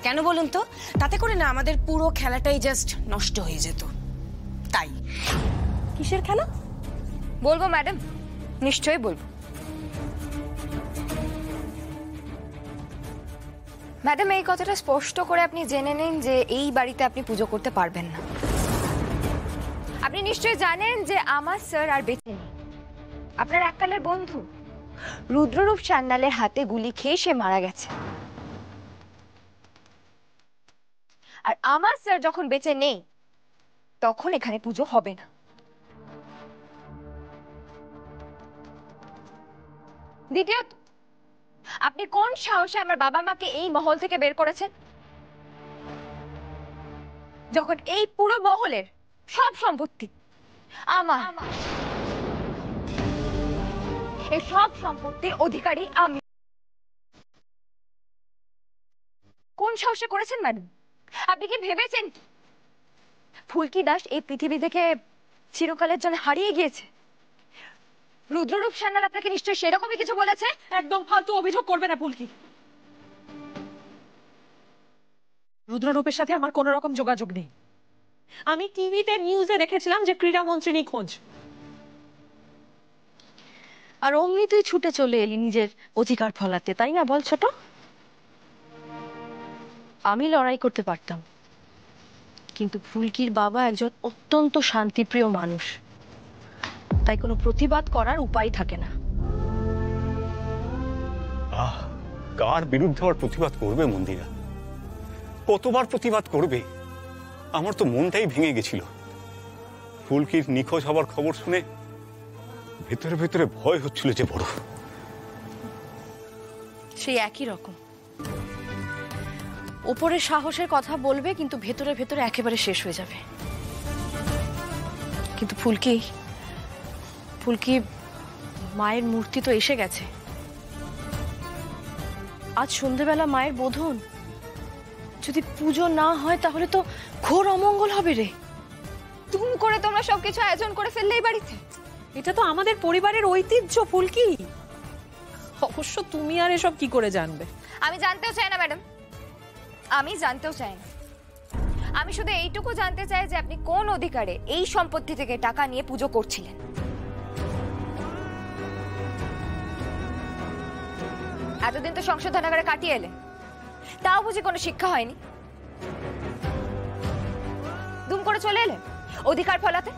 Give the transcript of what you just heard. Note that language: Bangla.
কেন বলুন তো? তাতে করে না আমাদের পুরো খেলাটাই জাস্ট নষ্ট হয়ে যেত। তাই। কিসের খেলা? বলবো ম্যাডাম, নিশ্চয়ই বলবো। ম্যাডাম, এই কথাটা স্পষ্ট করে আপনি জেনে নিন যে এই বাড়িতে আপনি পুজো করতে পারবেন না। আপনি নিশ্চয়ই জানেন যে আমার স্যার আর বেঁচে নেই। আপনার এককালের বন্ধু রুদ্ররূপ সান্যালের হাতে গুলি খেয়ে সে মারা গেছে। আর আমার স্যার যখন বেঁচে নেই তখন এখানে পুজো হবে না। দ্বিতীয়ত, আপনি কোন সাহসে আমার বাবা মাকে এই মহল থেকে বের করেছেন, যখন এই পুরো মহলের সব সম্পত্তি আমার? এই সব সম্পত্তির অধিকারী আমি। কোন সাহসে করেছেন ম্যাডাম? আপনি কি ভেবেছেন ফুলকি দাস এই পৃথিবী থেকে চিরকালের জন্য হারিয়ে গিয়েছে? রুদ্ররূপ সান্যাল আপনাকে নিশ্চয়ই সেরকমই কিছু বলেছে। একদম ফালতু অভিযোগ করবে না ফুলকি। রুদ্ররূপের সাথে আমার কোনো রকম যোগাযোগ নেই। আমি টিভিতে নিউজে দেখেছিলাম যে ক্রীড়ামন্ত্রী নিখোঁজ, আর অমনি তুই ছুটে চলে এলি নিজের অধিকার ফলাতে, তাই না বল ছোট? আমি লড়াই করতে পারতাম, কিন্তু ফুলকির বাবা একজন অত্যন্ত শান্তিপ্রিয় মানুষ, তাই কোনো প্রতিবাদ করার উপায় থাকে না। কার বিরুদ্ধে আবার প্রতিবাদ করবে মন্দিরা? কতবার প্রতিবাদ করবে? আমার তো মনটাই ভেঙে গেছিল। ফুলকির নিখোঁজ হবার খবর শুনে ভেতরে ভেতরে ভয় হচ্ছিল যে বড়। সেই একই রকম, উপরে সাহসের কথা বলবে কিন্তু ভেতরে ভেতরে একেবারে শেষ হয়ে যাবে। কিন্তু ফুলকি মায়ের মূর্তি তো এসে গেছে। আজ সন্ধ্যেবেলা মায়ের বোধন, যদি পুজো না হয় তাহলে তো ঘোর অমঙ্গল হবে রে। তুম করে তোমরা সবকিছু আয়োজন করে ফেললে এই বাড়িতে। এটা তো আমাদের পরিবারের ঐতিহ্য ফুলকি। অবশ্য তুমি আর এসব কি করে জানবে? আমি জানতেও চাই না ম্যাডাম, আমি জানতেও চাই না। আমি শুধু এইটুকু জানতে চাই যে আপনি কোন অধিকারে এই সম্পত্তি থেকে টাকা নিয়ে পুজো করছিলেন। এতদিন তো সংশোধনাগারে কাটিয়ে এলেন, তাও বুঝি কোনো শিক্ষা হয়নি? দুম করে চলে এলেন অধিকার ফলাতে।